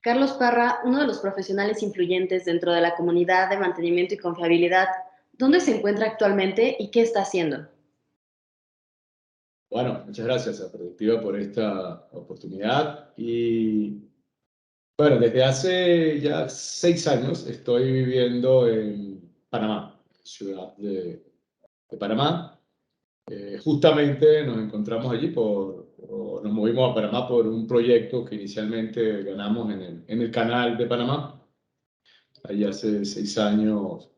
Carlos Parra, uno de los profesionales influyentes dentro de la comunidad de mantenimiento y confiabilidad, ¿dónde se encuentra actualmente y qué está haciendo? Bueno, muchas gracias a Productiva por esta oportunidad. Y bueno, desde hace ya 6 años estoy viviendo en Panamá, ciudad de Panamá. Justamente nos encontramos allí o nos movimos a Panamá por un proyecto que inicialmente ganamos en el canal de Panamá. Allí hace 6 años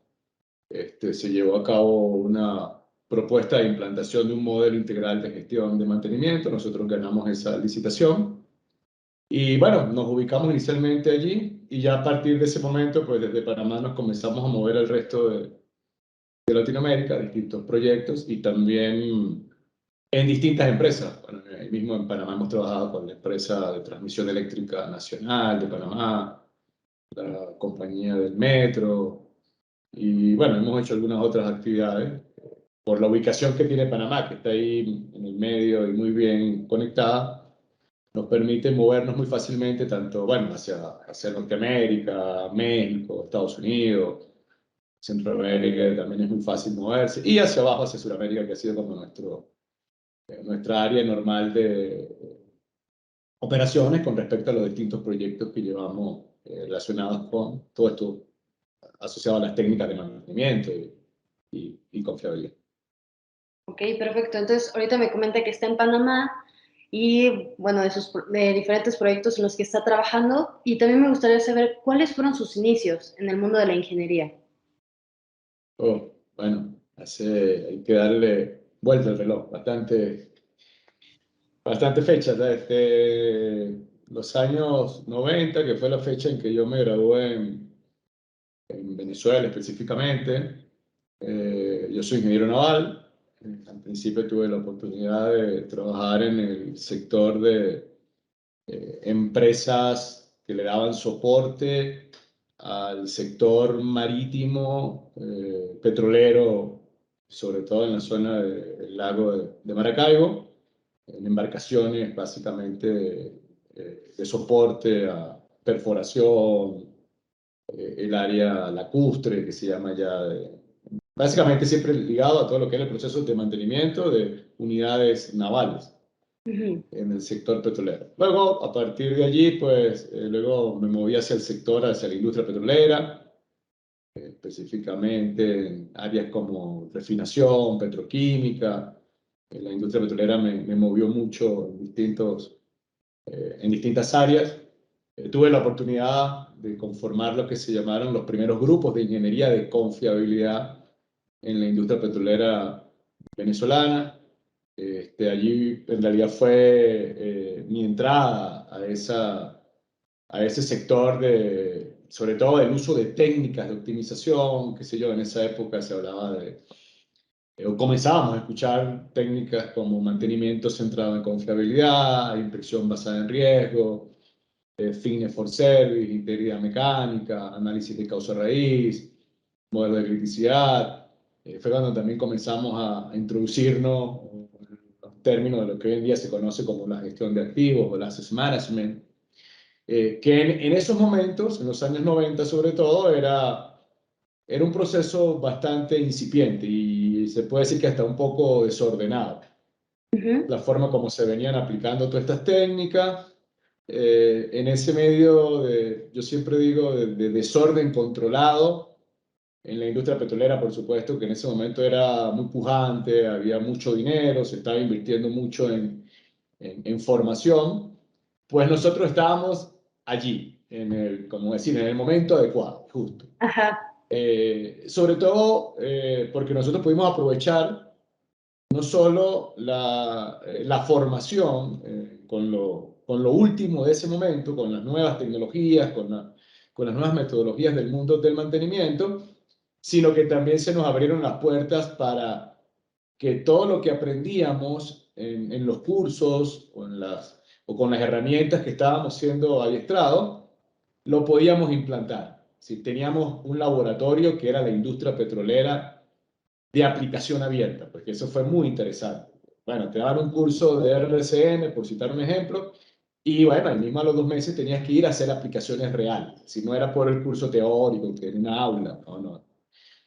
se llevó a cabo una propuesta de implantación de un modelo integral de gestión de mantenimiento. Nosotros ganamos esa licitación y bueno, nos ubicamos inicialmente allí y ya a partir de ese momento, pues desde Panamá nos comenzamos a mover al resto de Latinoamérica, distintos proyectos y también en distintas empresas. Bueno, ahí mismo en Panamá hemos trabajado con la empresa de transmisión eléctrica nacional de Panamá, la compañía del metro, y bueno, hemos hecho algunas otras actividades. Por la ubicación que tiene Panamá, que está ahí en el medio y muy bien conectada, nos permite movernos muy fácilmente, tanto bueno, hacia Norteamérica, México, Estados Unidos, Centroamérica, también es muy fácil moverse, y hacia abajo, hacia Sudamérica, que ha sido como nuestra área normal de operaciones con respecto a los distintos proyectos que llevamos relacionados con todo esto asociado a las técnicas de mantenimiento y confiabilidad. Ok, perfecto. Entonces, ahorita me comenta que está en Panamá y, bueno, de diferentes proyectos en los que está trabajando. Y también me gustaría saber cuáles fueron sus inicios en el mundo de la ingeniería. Oh, bueno, hay que darle vuelta al reloj, bastante fecha, desde los años 90, que fue la fecha en que yo me gradué en Venezuela específicamente. Yo soy ingeniero naval. Al principio tuve la oportunidad de trabajar en el sector de empresas que le daban soporte al sector marítimo, petrolero, sobre todo en la zona del lago de Maracaibo, en embarcaciones básicamente de soporte a perforación, el área lacustre, que se llama ya, básicamente siempre ligado a todo lo que es el proceso de mantenimiento de unidades navales Ujú. en el sector petrolero. Luego, a partir de allí, pues, luego me moví hacia el sector, hacia la industria petrolera, específicamente en áreas como refinación, petroquímica. La industria petrolera me movió mucho en distintas áreas. Tuve la oportunidad de conformar lo que se llamaron los primeros grupos de ingeniería de confiabilidad en la industria petrolera venezolana. Allí en realidad fue mi entrada a ese sector sobre todo del uso de técnicas de optimización, qué sé yo, en esa época se hablaba o comenzábamos a escuchar técnicas como mantenimiento centrado en confiabilidad, inspección basada en riesgo, fitness for service, integridad mecánica, análisis de causa raíz, modelo de criticidad. Fue cuando también comenzamos a introducirnos los términos de lo que hoy en día se conoce como la gestión de activos o el asset management, que en esos momentos, en los años 90 sobre todo, era un proceso bastante incipiente y se puede decir que hasta un poco desordenado. Ujú. La forma como se venían aplicando todas estas técnicas, en ese medio yo siempre digo, de desorden controlado, en la industria petrolera, por supuesto, que en ese momento era muy pujante, había mucho dinero, se estaba invirtiendo mucho en formación, pues nosotros estábamos allí, como decir, en el momento adecuado, justo. Ajá. Sobre todo porque nosotros pudimos aprovechar no solo la formación con lo último de ese momento, con las nuevas tecnologías, con las nuevas metodologías del mundo del mantenimiento, sino que también se nos abrieron las puertas para que todo lo que aprendíamos en los cursos o con las herramientas que estábamos siendo adiestrados, lo podíamos implantar. Si teníamos un laboratorio que era la industria petrolera de aplicación abierta, porque eso fue muy interesante. Bueno, te daban un curso de RCN, por citar un ejemplo, Y bueno, ahí mismo a los 2 meses tenías que ir a hacer aplicaciones reales. Si no era por el curso teórico, que era una aula, no, no.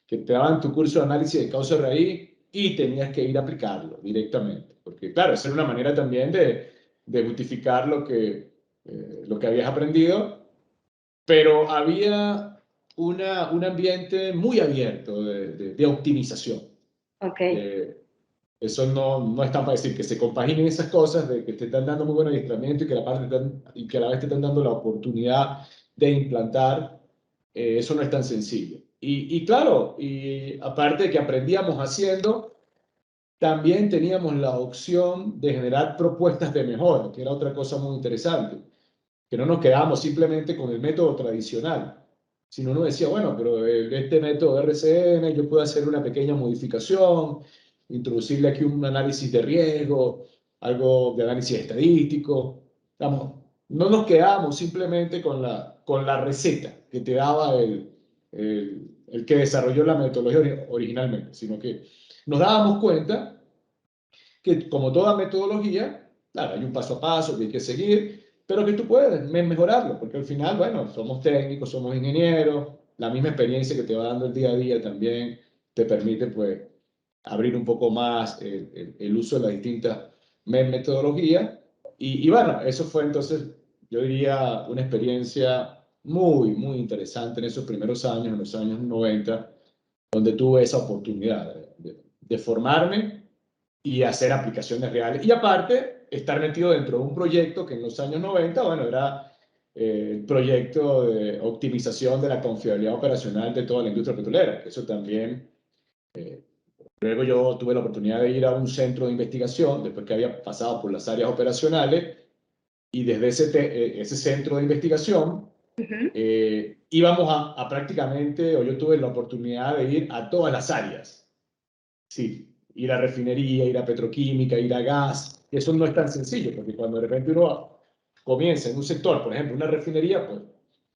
Que te daban tu curso de análisis de causa raíz y tenías que ir a aplicarlo directamente. Porque claro, esa era una manera también de justificar lo que habías aprendido, pero había un ambiente muy abierto de optimización. Ok, Eso no es tan para decir que se compaginen esas cosas, de que te están dando muy buen adiestramiento y que, y que a la vez te están dando la oportunidad de implantar, eso no es tan sencillo. Y claro, y aparte de que aprendíamos haciendo, también teníamos la opción de generar propuestas de mejora, que era otra cosa muy interesante, que no nos quedábamos simplemente con el método tradicional, sino uno decía, bueno, pero este método RCN, yo puedo hacer una pequeña modificación, introducirle aquí un análisis de riesgo, algo de análisis estadístico. Vamos, no nos quedábamos simplemente con la receta que te daba el que desarrolló la metodología originalmente, sino que nos dábamos cuenta que como toda metodología, claro, hay un paso a paso que hay que seguir, pero que tú puedes mejorarlo, porque al final, bueno, somos técnicos, somos ingenieros, la misma experiencia que te va dando el día a día también te permite, pues, abrir un poco más el uso de las distintas metodologías. Y bueno, eso fue entonces, yo diría, una experiencia muy, muy interesante en esos primeros años, en los años 90, donde tuve esa oportunidad de formarme y hacer aplicaciones reales. Y aparte, estar metido dentro de un proyecto que en los años 90, bueno, era el proyecto de optimización de la confiabilidad operacional de toda la industria petrolera. Eso también, luego yo tuve la oportunidad de ir a un centro de investigación, después que había pasado por las áreas operacionales, y desde ese centro de investigación ujú, íbamos a prácticamente, o yo tuve la oportunidad de ir a todas las áreas. Sí, ir a refinería, ir a petroquímica, ir a gas, eso no es tan sencillo, porque cuando de repente uno comienza en un sector, por ejemplo, una refinería, pues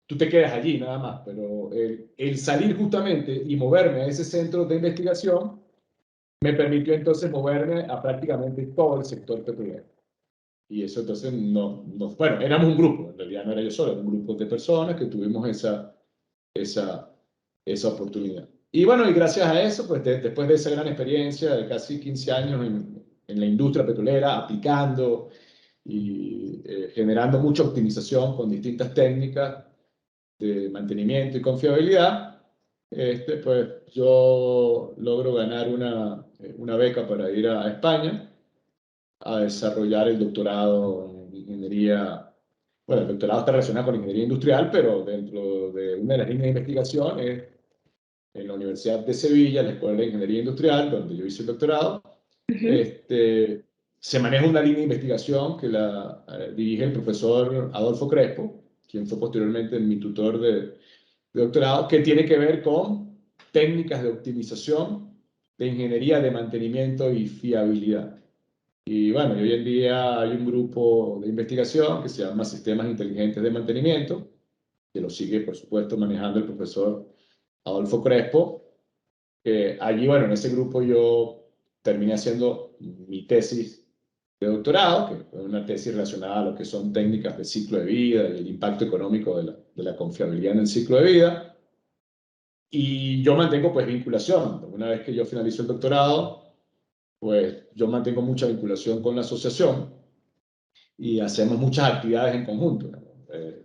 tú te quedas allí nada más, pero el salir justamente y moverme a ese centro de investigación me permitió entonces moverme a prácticamente todo el sector petrolero. Y eso entonces bueno, éramos un grupo, en realidad no era yo solo, era un grupo de personas que tuvimos esa, esa oportunidad. Y bueno, y gracias a eso, pues después de esa gran experiencia de casi 15 años en la industria petrolera, aplicando y generando mucha optimización con distintas técnicas de mantenimiento y confiabilidad, pues yo logro ganar una beca para ir a España a desarrollar el doctorado en ingeniería. Bueno, el doctorado está relacionado con ingeniería industrial, pero dentro de una de las líneas de investigación es en la Universidad de Sevilla, en la Escuela de Ingeniería Industrial, donde yo hice el doctorado. ujú, este, Se maneja una línea de investigación que la dirige el profesor Adolfo Crespo, quien fue posteriormente mi tutor de doctorado, que tiene que ver con técnicas de optimización de ingeniería de mantenimiento y fiabilidad. Y bueno, y hoy en día hay un grupo de investigación que se llama Sistemas Inteligentes de Mantenimiento, que lo sigue, por supuesto, manejando el profesor Adolfo Crespo. Allí, bueno, en ese grupo yo terminé haciendo mi tesis de doctorado, que fue una tesis relacionada a lo que son técnicas de ciclo de vida y el impacto económico de la confiabilidad en el ciclo de vida. Y yo mantengo pues vinculación. Una vez que yo finalizo el doctorado, pues yo mantengo mucha vinculación con la asociación y hacemos muchas actividades en conjunto.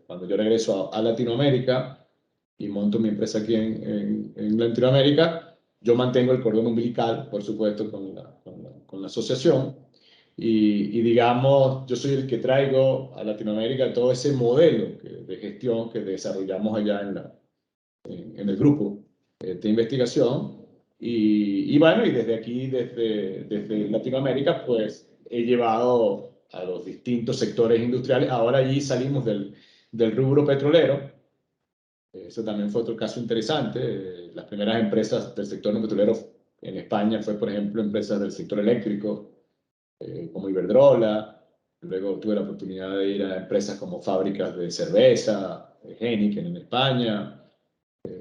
Cuando yo regreso a Latinoamérica y monto mi empresa aquí en Latinoamérica, yo mantengo el cordón umbilical, por supuesto, con la asociación. Y digamos, yo soy el que traigo a Latinoamérica todo ese modelo de gestión que desarrollamos allá en el grupo de investigación. Y bueno, y desde aquí, desde Latinoamérica, pues he llevado a los distintos sectores industriales. Ahora allí salimos del rubro petrolero. Eso también fue otro caso interesante. Las primeras empresas del sector no petrolero en España fue, por ejemplo, empresas del sector eléctrico, como Iberdrola. Luego tuve la oportunidad de ir a empresas como fábricas de cerveza, Heineken en España,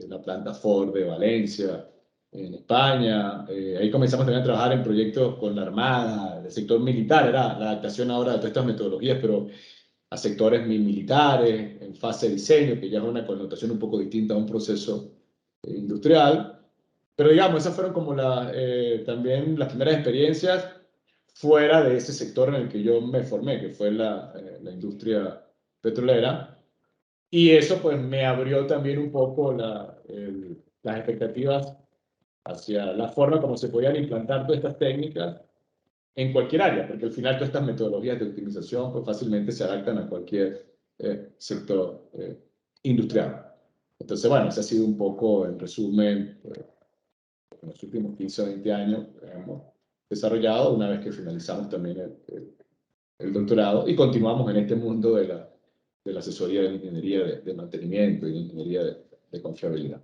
la planta Ford de Valencia en España. Ahí comenzamos también a trabajar en proyectos con la Armada, el sector militar, era la adaptación ahora de todas estas metodologías, pero a sectores militares, en fase de diseño, que ya es una connotación un poco distinta a un proceso industrial. Pero digamos, esas fueron como también las primeras experiencias fuera de ese sector en el que yo me formé, que fue la industria petrolera. Y eso pues me abrió también un poco las expectativas hacia la forma como se podían implantar todas estas técnicas en cualquier área, porque al final todas estas metodologías de optimización pues fácilmente se adaptan a cualquier sector industrial. Entonces, bueno, ese ha sido un poco, en resumen, en los últimos 15 o 20 años hemos desarrollado una vez que finalizamos también el doctorado y continuamos en este mundo de la asesoría de la ingeniería de mantenimiento y de ingeniería de confiabilidad.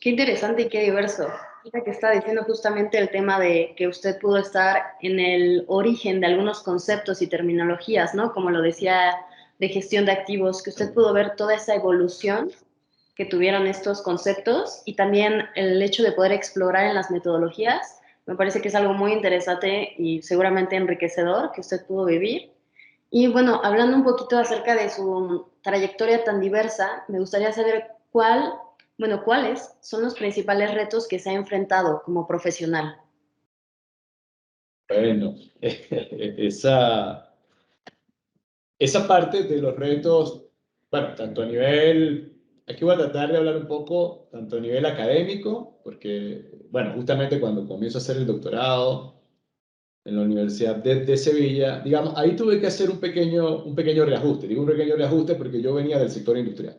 Qué interesante y qué diverso. Ahorita que está diciendo justamente el tema de que usted pudo estar en el origen de algunos conceptos y terminologías, ¿no? Como lo decía de gestión de activos, que usted pudo ver toda esa evolución que tuvieron estos conceptos y también el hecho de poder explorar en las metodologías, me parece que es algo muy interesante y seguramente enriquecedor que usted pudo vivir. Y bueno, hablando un poquito acerca de su trayectoria tan diversa, me gustaría saber cuáles son los principales retos que se ha enfrentado como profesional. Bueno, esa parte de los retos, bueno, tanto a nivel, aquí voy a tratar de hablar un poco, tanto a nivel académico, porque, bueno, justamente cuando comienzo a hacer el doctorado en la Universidad de Sevilla, digamos, ahí tuve que hacer un pequeño reajuste. Digo un pequeño reajuste porque yo venía del sector industrial.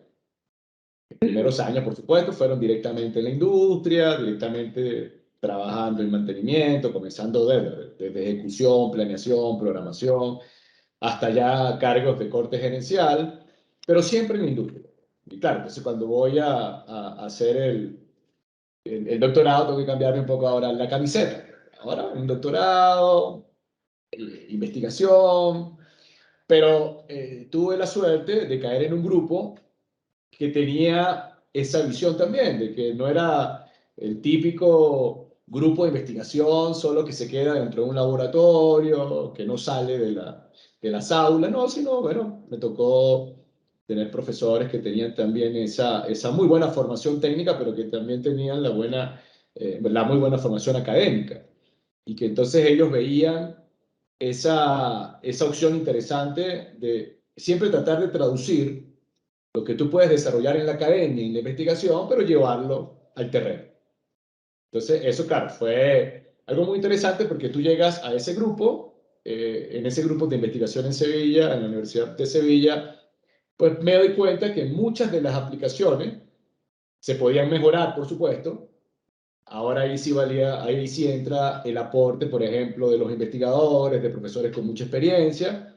Los primeros años, por supuesto, fueron directamente en la industria, directamente trabajando en mantenimiento, comenzando desde ejecución, planeación, programación, hasta ya cargos de corte gerencial, pero siempre en la industria. Y claro, entonces cuando voy a hacer el doctorado, tengo que cambiarme un poco ahora la camiseta. Ahora, un doctorado, investigación, pero tuve la suerte de caer en un grupo que tenía esa visión también, de que no era el típico grupo de investigación solo que se queda dentro de un laboratorio, que no sale de las aulas, no, sino, bueno, me tocó tener profesores que tenían también esa muy buena formación técnica, pero que también tenían la muy buena formación académica. Y que entonces ellos veían esa opción interesante de siempre tratar de traducir lo que tú puedes desarrollar en la academia y en la investigación, pero llevarlo al terreno. Entonces, eso, claro, fue algo muy interesante porque tú llegas a ese grupo, en ese grupo de investigación en Sevilla, en la Universidad de Sevilla, pues me doy cuenta que muchas de las aplicaciones se podían mejorar, por supuesto. Ahora ahí sí entra el aporte, por ejemplo, de los investigadores, de profesores con mucha experiencia,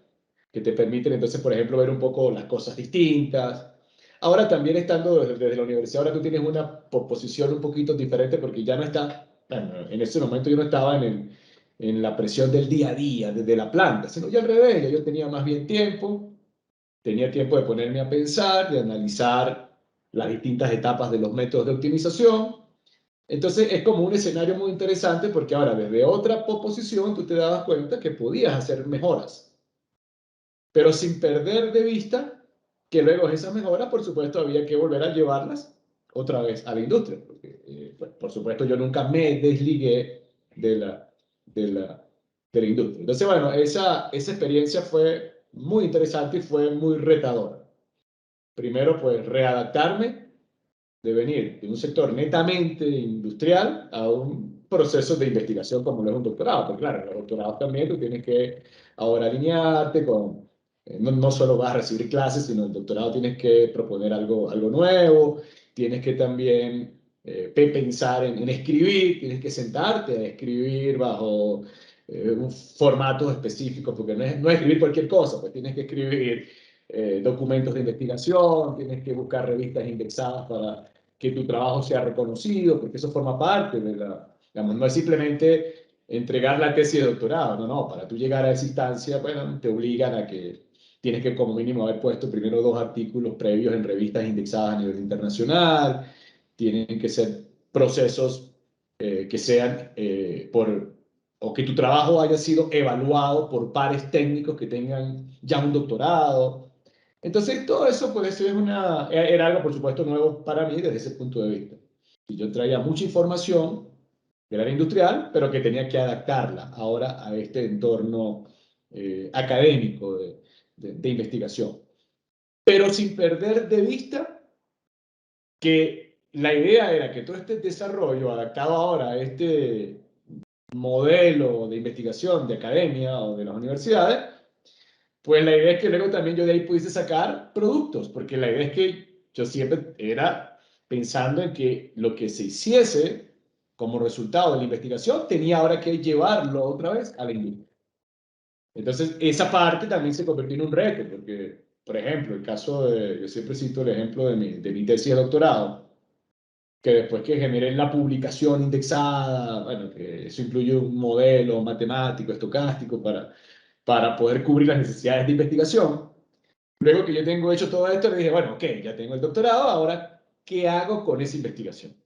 que te permiten entonces, por ejemplo, ver un poco las cosas distintas. Ahora también estando desde la universidad, ahora tú tienes una posición un poquito diferente porque ya no está, bueno, en ese momento yo no estaba en la presión del día a día, desde la planta, sino ya al revés, ya yo tenía más bien tiempo, tenía tiempo de ponerme a pensar, de analizar las distintas etapas de los métodos de optimización. Entonces es como un escenario muy interesante porque ahora desde otra posición tú te dabas cuenta que podías hacer mejoras, pero sin perder de vista que luego esas mejoras, por supuesto, había que volver a llevarlas otra vez a la industria. Porque, pues, por supuesto, yo nunca me desligué de la, de la industria. Entonces, bueno, esa experiencia fue muy interesante y fue muy retadora. Primero, pues, readaptarme de venir de un sector netamente industrial a un proceso de investigación como lo es un doctorado. Porque claro, en los doctorados también tú tienes que ahora alinearte con, no solo vas a recibir clases, sino en el doctorado tienes que proponer algo nuevo, tienes que también pensar en escribir, tienes que sentarte a escribir bajo un formato específico, porque no es escribir cualquier cosa, pues tienes que escribir documentos de investigación, tienes que buscar revistas indexadas para que tu trabajo sea reconocido, porque eso forma parte digamos, no es simplemente entregar la tesis de doctorado, no, para tú llegar a esa instancia, bueno, te obligan a que tienes que como mínimo haber puesto primero 2 artículos previos en revistas indexadas a nivel internacional, tienen que ser procesos que sean o que tu trabajo haya sido evaluado por pares técnicos que tengan ya un doctorado. Entonces, todo eso pues, era algo, por supuesto, nuevo para mí desde ese punto de vista. Y yo traía mucha información del área industrial, pero que tenía que adaptarla ahora a este entorno académico de investigación. Pero sin perder de vista que la idea era que todo este desarrollo adaptado ahora a este modelo de investigación de academia o de las universidades, pues la idea es que luego también yo de ahí pudiese sacar productos, porque la idea es que yo siempre era pensando en que lo que se hiciese como resultado de la investigación tenía ahora que llevarlo otra vez a la industria. Entonces, esa parte también se convirtió en un reto, porque, por ejemplo, el caso de, yo siempre cito el ejemplo de mi tesis de doctorado, que después que generé la publicación indexada, bueno, que eso incluye un modelo matemático, estocástico, para poder cubrir las necesidades de investigación. Luego que yo tengo hecho todo esto, le dije, bueno, ok, ya tengo el doctorado, ahora, ¿qué hago con esa investigación?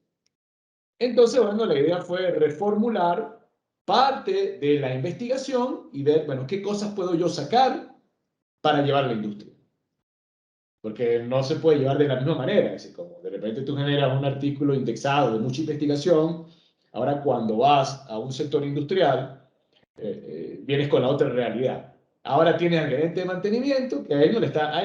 Entonces, bueno, la idea fue reformular parte de la investigación y ver, bueno, qué cosas puedo yo sacar para llevar a la industria. Porque no se puede llevar de la misma manera. Es decir, como de repente tú generas un artículo indexado de mucha investigación, ahora cuando vas a un sector industrial, vienes con la otra realidad. Ahora tienes al gerente de mantenimiento, que a él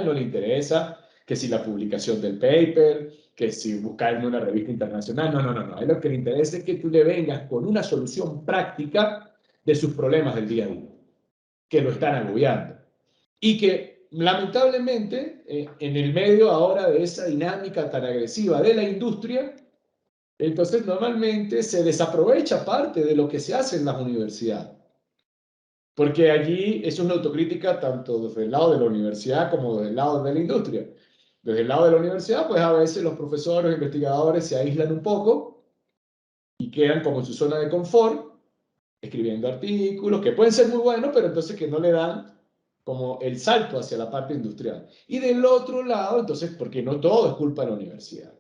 no le interesa que si la publicación del paper, que si buscar en una revista internacional, no. A él lo que le interesa es que tú le vengas con una solución práctica de sus problemas del día a día, que lo están agobiando. Y que lamentablemente en el medio ahora de esa dinámica tan agresiva de la industria, entonces normalmente se desaprovecha parte de lo que se hace en las universidades. Porque allí es una autocrítica tanto desde el lado de la universidad como desde el lado de la industria. Desde el lado de la universidad, pues a veces los profesores, los investigadores se aíslan un poco y quedan como en su zona de confort, escribiendo artículos que pueden ser muy buenos, pero entonces que no le dan como el salto hacia la parte industrial. Y del otro lado, entonces, porque no todo es culpa de la universidad.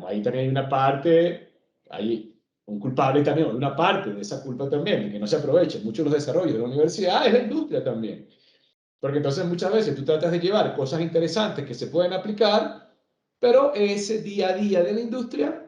Ahí también hay una parte, hay un culpable también, una parte de esa culpa también, de que no se aprovechen mucho los desarrollos de la universidad, es la industria también. Porque entonces muchas veces tú tratas de llevar cosas interesantes que se pueden aplicar, pero ese día a día de la industria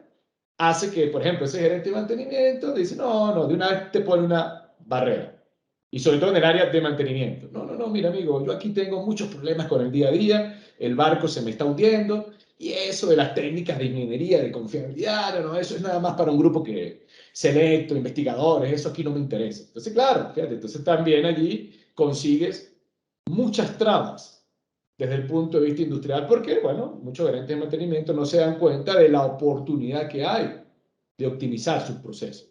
hace que, por ejemplo, ese gerente de mantenimiento dice, no, de una vez te pone una barrera. Y sobre todo en el área de mantenimiento. No, mira amigo, yo aquí tengo muchos problemas con el día a día, el barco se me está hundiendo, y eso de las técnicas de ingeniería, de confiabilidad, no, eso es nada más para un grupo que selecto, investigadores, eso aquí no me interesa. Entonces, claro, fíjate, entonces también allí consigues muchas trabas desde el punto de vista industrial, porque, bueno, muchos gerentes de mantenimiento no se dan cuenta de la oportunidad que hay de optimizar sus procesos.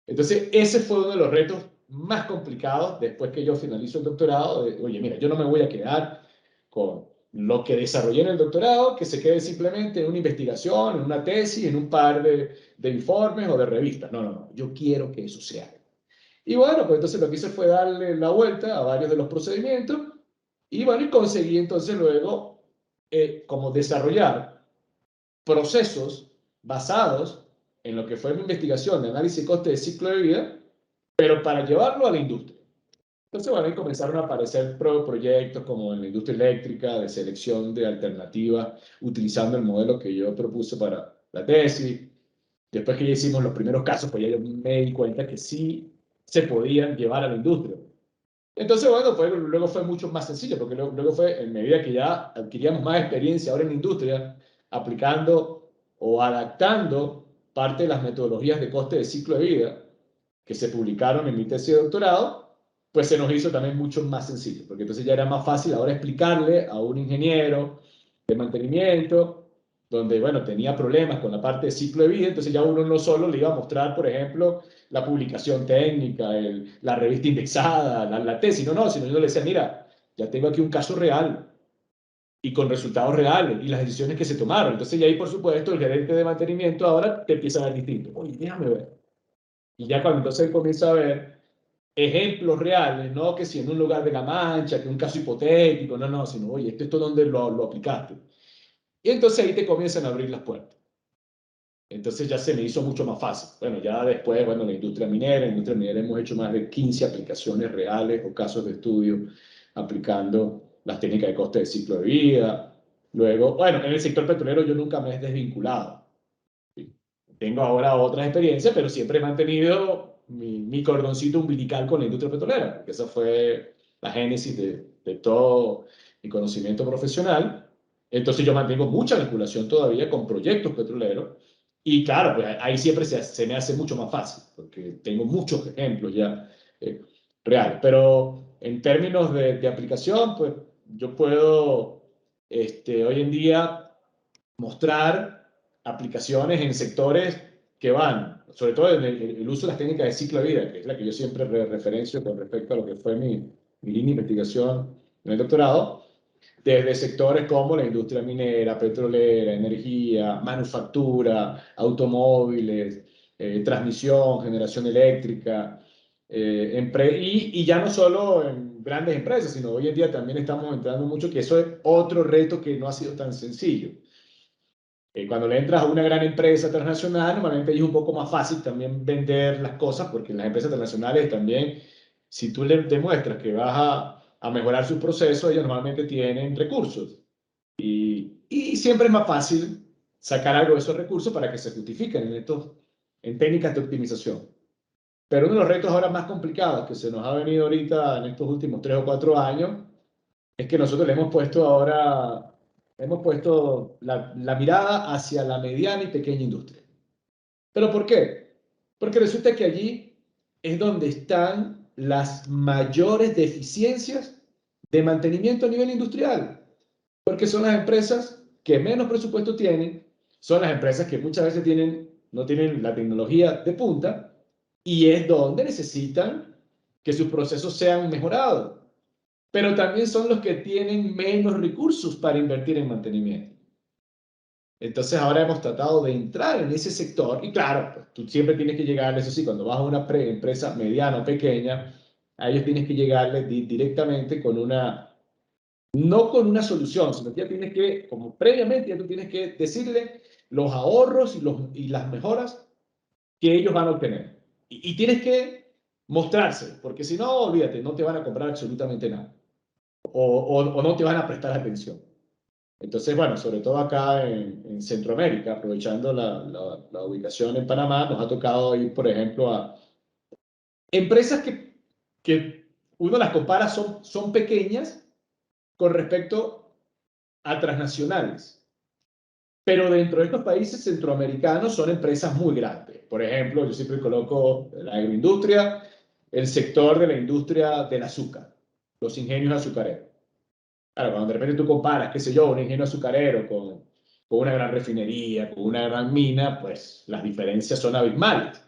Entonces, ese fue uno de los retos más complicados después que yo finalizo el doctorado. Oye, mira, yo no me voy a quedar con lo que desarrollé en el doctorado, que se quede simplemente en una investigación, en una tesis, en un par de informes o de revistas. No, yo quiero que eso sea. Y bueno, pues entonces lo que hice fue darle la vuelta a varios de los procedimientos y bueno, y conseguí entonces luego como desarrollar procesos basados en lo que fue mi investigación de análisis de coste de ciclo de vida, pero para llevarlo a la industria. Entonces, bueno, ahí comenzaron a aparecer proyectos como en la industria eléctrica, de selección de alternativas, utilizando el modelo que yo propuse para la tesis. Después que ya hicimos los primeros casos, pues ya yo me di cuenta que sí se podían llevar a la industria. Entonces, bueno, luego fue mucho más sencillo, porque luego fue, en medida que ya adquiríamos más experiencia ahora en la industria, aplicando o adaptando parte de las metodologías de coste de ciclo de vida que se publicaron en mi tesis de doctorado, pues se nos hizo también mucho más sencillo, porque entonces ya era más fácil ahora explicarle a un ingeniero de mantenimiento, donde, bueno, tenía problemas con la parte de ciclo de vida, entonces ya uno no solo le iba a mostrar, por ejemplo, la publicación técnica, la revista indexada, la tesis, sino yo le decía, mira, ya tengo aquí un caso real y con resultados reales y las decisiones que se tomaron. Entonces ya ahí, por supuesto, el gerente de mantenimiento ahora te empieza a ver distinto. Oye, déjame ver. Y ya cuando entonces él comienza a ver ejemplos reales, no que si en un lugar de la Mancha, que un caso hipotético, sino, oye, esto donde lo aplicaste. Y entonces ahí te comienzan a abrir las puertas. Entonces ya se me hizo mucho más fácil. Bueno, ya después, bueno, la industria minera, en la industria minera hemos hecho más de 15 aplicaciones reales o casos de estudio aplicando las técnicas de coste de ciclo de vida. Luego, bueno, en el sector petrolero yo nunca me he desvinculado. Sí. Tengo ahora otras experiencias, pero siempre he mantenido mi cordoncito umbilical con la industria petrolera, porque esa fue la génesis de todo mi conocimiento profesional. Entonces yo mantengo mucha vinculación todavía con proyectos petroleros y claro, pues ahí siempre se me hace mucho más fácil, porque tengo muchos ejemplos ya eh, reales. Pero en términos de aplicación, pues yo puedo hoy en día mostrar aplicaciones en sectores que van, sobre todo en el uso de las técnicas de ciclo de vida, que es la que yo siempre referencio con respecto a lo que fue mi línea de investigación en el doctorado, desde sectores como la industria minera, petrolera, energía, manufactura, automóviles, transmisión, generación eléctrica, y ya no solo en grandes empresas, sino hoy en día también estamos entrando mucho, que eso es otro reto que no ha sido tan sencillo. Cuando le entras a una gran empresa transnacional, normalmente es un poco más fácil también vender las cosas, porque en las empresas transnacionales también, si tú le demuestras que vas a mejorar sus procesos, ellos normalmente tienen recursos. Y siempre es más fácil sacar algo de esos recursos para que se justifiquen en técnicas de optimización. Pero uno de los retos ahora más complicados que se nos ha venido ahorita en estos últimos 3 o 4 años es que nosotros le hemos puesto la mirada hacia la mediana y pequeña industria. ¿Pero por qué? Porque resulta que allí es donde están las mayores deficiencias de mantenimiento a nivel industrial, porque son las empresas que menos presupuesto tienen, son las empresas que muchas veces no tienen la tecnología de punta y es donde necesitan que sus procesos sean mejorados, pero también son los que tienen menos recursos para invertir en mantenimiento. Entonces ahora hemos tratado de entrar en ese sector y claro, pues, tú siempre tienes que llegarle, eso sí, cuando vas a una empresa mediana o pequeña, a ellos tienes que llegarle directamente no con una solución, sino que ya tienes que, como previamente, ya tú tienes que decirle los ahorros y las mejoras que ellos van a obtener. Y tienes que mostrárselo, porque si no, olvídate, no te van a comprar absolutamente nada o no te van a prestar atención. Entonces, bueno, sobre todo acá en Centroamérica, aprovechando la ubicación en Panamá, nos ha tocado ir, por ejemplo, a empresas que uno las compara, son pequeñas con respecto a transnacionales. Pero dentro de estos países centroamericanos son empresas muy grandes. Por ejemplo, yo siempre coloco la agroindustria, el sector de la industria del azúcar, los ingenios azucareros. Claro, cuando de repente tú comparas, qué sé yo, un ingenio azucarero con una gran refinería, con una gran mina, pues las diferencias son abismales.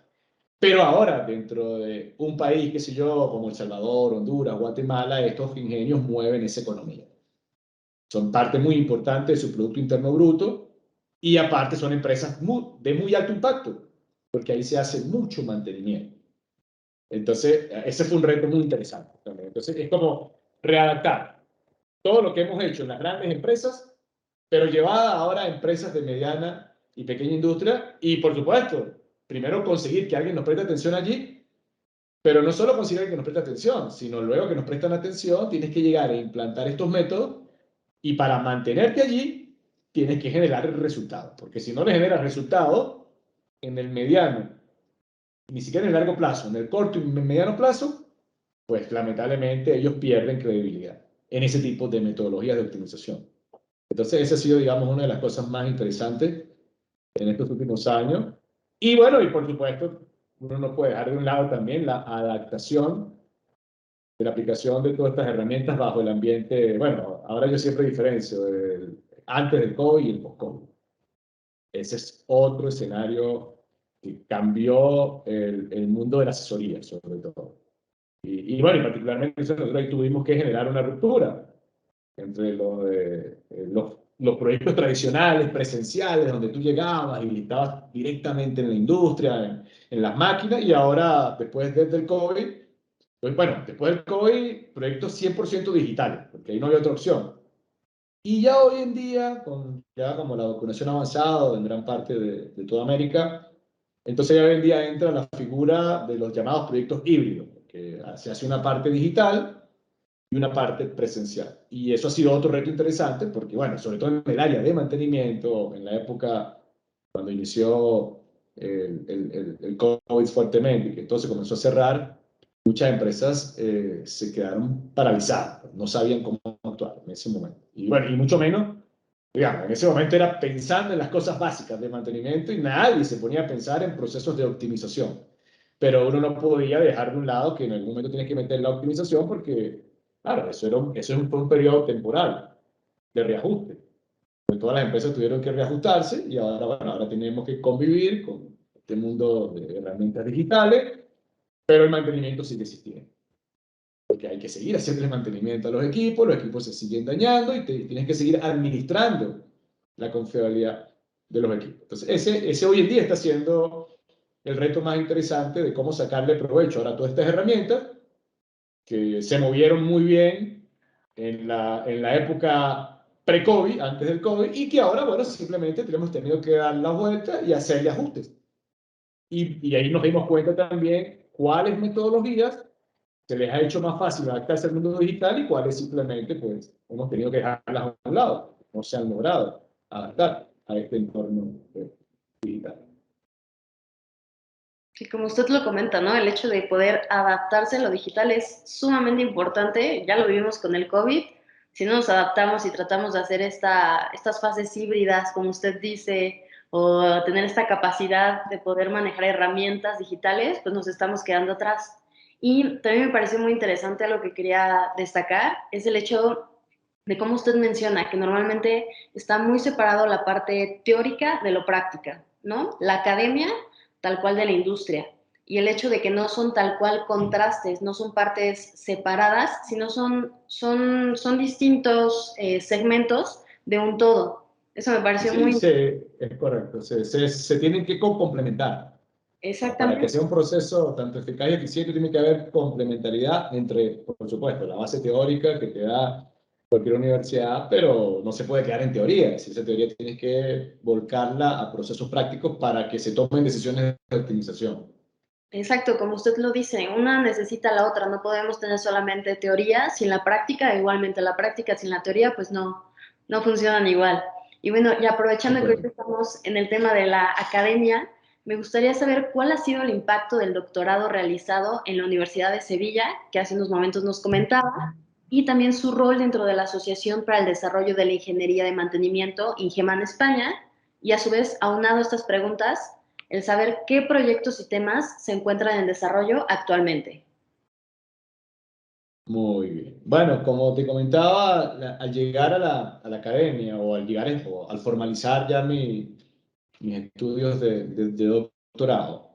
Pero ahora, dentro de un país, qué sé yo, como El Salvador, Honduras, Guatemala, estos ingenios mueven esa economía. Son parte muy importante de su Producto Interno Bruto y aparte son empresas de muy alto impacto, porque ahí se hace mucho mantenimiento. Entonces, ese fue un reto muy interesante también. Entonces, es como readaptar todo lo que hemos hecho en las grandes empresas, pero llevada ahora a empresas de mediana y pequeña industria y, por supuesto, primero conseguir que alguien nos preste atención allí, pero no solo conseguir que nos preste atención, sino luego que nos prestan atención, tienes que llegar a implantar estos métodos y para mantenerte allí tienes que generar el resultado, porque si no le generas resultado en el mediano, ni siquiera en el largo plazo, en el corto y mediano plazo, pues lamentablemente ellos pierden credibilidad en ese tipo de metodologías de optimización. Entonces, esa ha sido, digamos, una de las cosas más interesantes en estos últimos años. Y bueno, y por supuesto, uno no puede dejar de un lado también la adaptación de la aplicación de todas estas herramientas bajo el ambiente. Bueno, ahora yo siempre diferencio antes del COVID y el post-COVID. Ese es otro escenario que cambió el mundo de la asesoría, sobre todo. Y bueno, y particularmente nosotros ahí tuvimos que generar una ruptura entre los proyectos tradicionales, presenciales, donde tú llegabas y estabas directamente en la industria, en las máquinas, y ahora, después del COVID, pues bueno, después del COVID, proyectos 100% digitales, porque ahí no había otra opción. Y ya hoy en día, con ya como la vacunación ha avanzado en gran parte de toda América, entonces ya hoy en día entra la figura de los llamados proyectos híbridos, que se hace una parte digital y una parte presencial. Y eso ha sido otro reto interesante porque, bueno, sobre todo en el área de mantenimiento, en la época cuando inició el COVID fuertemente, y que entonces comenzó a cerrar, muchas empresas se quedaron paralizadas, no sabían cómo actuar en ese momento. Y bueno, y mucho menos, digamos, en ese momento era pensando en las cosas básicas de mantenimiento y nadie se ponía a pensar en procesos de optimización. Pero uno no podía dejar de un lado que en algún momento tienes que meter la optimización porque, claro, fue un periodo temporal de reajuste. Pues todas las empresas tuvieron que reajustarse y ahora, bueno, ahora tenemos que convivir con este mundo de herramientas digitales, pero el mantenimiento sigue existiendo. Porque hay que seguir haciendo el mantenimiento a los equipos se siguen dañando y tienes que seguir administrando la confiabilidad de los equipos. Entonces, ese hoy en día está siendo el reto más interesante de cómo sacarle provecho ahora a todas estas herramientas que se movieron muy bien en la época pre-COVID, antes del COVID, y que ahora, bueno, simplemente tenemos tenido que dar la vuelta y hacerle ajustes. Y ahí nos dimos cuenta también cuáles metodologías se les ha hecho más fácil adaptarse al mundo digital y cuáles simplemente pues hemos tenido que dejarlas a un lado, no se han logrado adaptar a este entorno digital. Y como usted lo comenta, ¿no? El hecho de poder adaptarse a lo digital es sumamente importante. Ya lo vivimos con el COVID. Si no nos adaptamos y tratamos de hacer estas fases híbridas, como usted dice, o tener esta capacidad de poder manejar herramientas digitales, pues nos estamos quedando atrás. Y también me pareció muy interesante algo que quería destacar, es el hecho de cómo usted menciona que normalmente está muy separado la parte teórica de lo práctica, ¿no? La academia tal cual de la industria. Y el hecho de que no son tal cual contrastes, no son partes separadas, sino son distintos segmentos de un todo. Eso me pareció Sí, muy es correcto, se tienen que complementar. Para que exactamente. sea un proceso tanto eficaz y eficiente, tiene que haber complementariedad entre, por supuesto, la base teórica que te da cualquier universidad, pero no se puede quedar en teoría. Si esa teoría tienes que volcarla a procesos prácticos para que se tomen decisiones de optimización. Exacto, como usted lo dice, una necesita la otra, no podemos tener solamente teoría sin la práctica, igualmente la práctica sin la teoría, pues no funcionan igual. Y bueno, y Es aprovechando que ahorita correcto. estamos en el tema de la academia, me gustaría saber cuál ha sido el impacto del doctorado realizado en la Universidad de Sevilla, que hace unos momentos nos comentaba, y también su rol dentro de la Asociación para el Desarrollo de la Ingeniería de Mantenimiento, Ingeman España, y a su vez, aunado a estas preguntas, el saber qué proyectos y temas se encuentran en desarrollo actualmente. Muy bien. Bueno, como te comentaba, al llegar a la academia o al llegar o al formalizar ya mis estudios de doctorado,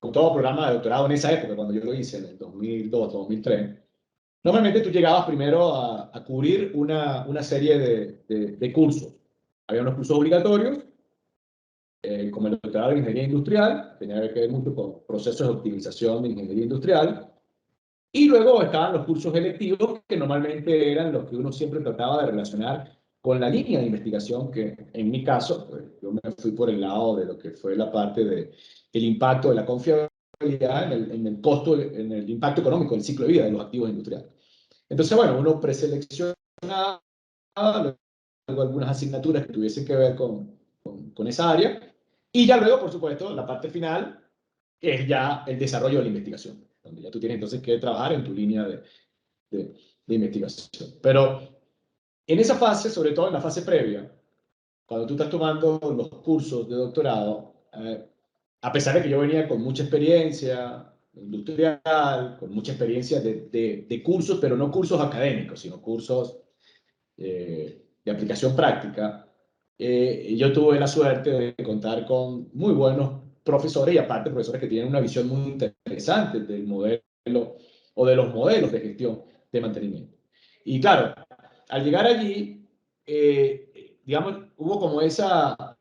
con todo programa de doctorado en esa época, cuando yo lo hice, en el 2002, 2003, normalmente tú llegabas primero a cubrir una serie de cursos. Había unos cursos obligatorios, como el doctorado en ingeniería industrial, tenía que ver mucho con procesos de optimización de ingeniería industrial, y luego estaban los cursos electivos, que normalmente eran los que uno siempre trataba de relacionar con la línea de investigación, que en mi caso, pues, yo me fui por el lado de lo que fue la parte del impacto de la confiabilidad en el costo, en el impacto económico del ciclo de vida de los activos industriales. Entonces, bueno, uno preseleccionaba luego algunas asignaturas que tuviesen que ver con esa área, y ya luego, por supuesto, la parte final es ya el desarrollo de la investigación, donde ya tú tienes entonces que trabajar en tu línea de, de investigación. Pero en esa fase, sobre todo en la fase previa, cuando tú estás tomando los cursos de doctorado, a pesar de que yo venía con mucha experiencia industrial, con mucha experiencia de cursos, pero no cursos académicos, sino cursos de aplicación práctica, yo tuve la suerte de contar con muy buenos profesores y aparte profesores que tienen una visión muy interesante del modelo o de los modelos de gestión de mantenimiento. Y claro, al llegar allí, digamos, hubo como esa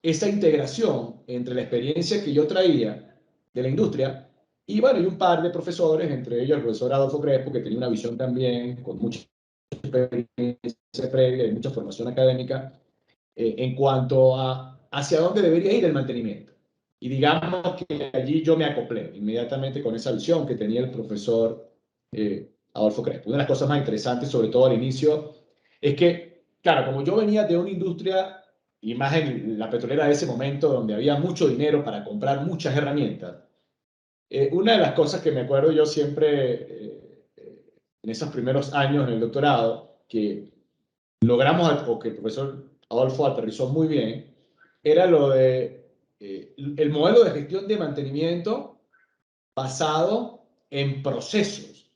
integración entre la experiencia que yo traía de la industria Y bueno, y un par de profesores, entre ellos el profesor Adolfo Crespo, que tenía una visión también con mucha experiencia previa y mucha formación académica en cuanto a hacia dónde debería ir el mantenimiento. Y digamos que allí yo me acoplé inmediatamente con esa visión que tenía el profesor Adolfo Crespo. Una de las cosas más interesantes, sobre todo al inicio, es que, claro, como yo venía de una industria, y más en la petrolera de ese momento, donde había mucho dinero para comprar muchas herramientas, una de las cosas que me acuerdo yo siempre en esos primeros años en el doctorado, que logramos, o que el profesor Adolfo aterrizó muy bien, era lo de el modelo de gestión de mantenimiento basado en procesos.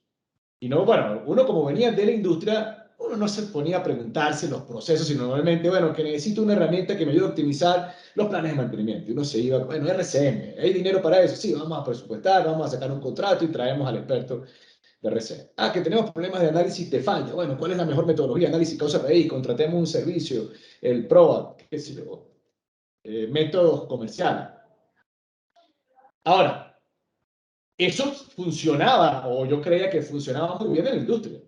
Y no, bueno, uno como venía de la industria, uno no se ponía a preguntarse los procesos, sino normalmente, bueno, que necesito una herramienta que me ayude a optimizar los planes de mantenimiento. Y uno se iba, bueno, RCM, ¿hay dinero para eso? Sí, vamos a presupuestar, vamos a sacar un contrato y traemos al experto de RCM. Ah, que tenemos problemas de análisis de falla. Bueno, ¿cuál es la mejor metodología? Análisis causa-raíz, contratemos un servicio, el PROA, qué sé yo, métodos comerciales. Ahora, eso funcionaba, o yo creía que funcionaba muy bien en la industria.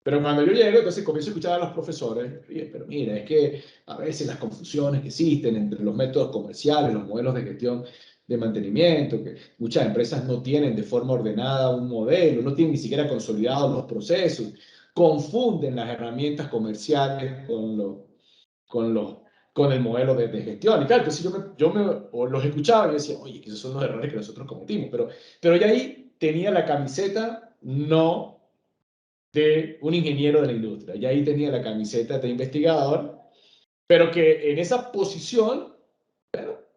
Pero cuando yo llego, entonces comienzo a escuchar a los profesores, pero mira, es que a veces las confusiones que existen entre los métodos comerciales, los modelos de gestión de mantenimiento, que muchas empresas no tienen de forma ordenada un modelo, no tienen ni siquiera consolidados los procesos, confunden las herramientas comerciales con, los, con el modelo de gestión. Y claro, entonces o los escuchaba y decía, oye, que esos son los errores que nosotros cometimos, pero ya ahí tenía la camiseta no de un ingeniero de la industria. Y ahí tenía la camiseta de investigador, pero que en esa posición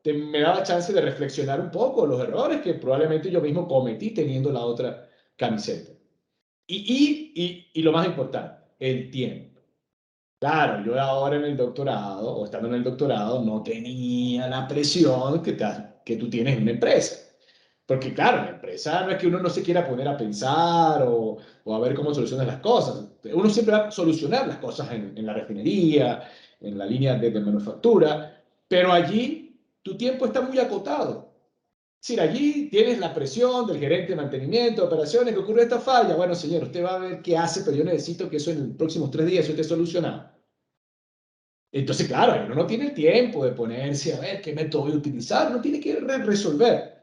me daba chance de reflexionar un poco los errores que probablemente yo mismo cometí teniendo la otra camiseta. Y lo más importante, el tiempo. Claro, yo ahora en el doctorado, o estando en el doctorado, no tenía la presión que tú tienes en una empresa. Porque claro, la empresa no es que uno no se quiera poner a pensar o a ver cómo solucionar las cosas. Uno siempre va a solucionar las cosas en la refinería, en la línea de manufactura, pero allí tu tiempo está muy acotado. Es decir, allí tienes la presión del gerente de mantenimiento, de operaciones, que ocurre esta falla. Bueno, señor, usted va a ver qué hace, pero yo necesito que eso en los próximos 3 días esté solucionado. Entonces, claro, uno no tiene el tiempo de ponerse a ver qué método voy a utilizar, no tiene que resolver.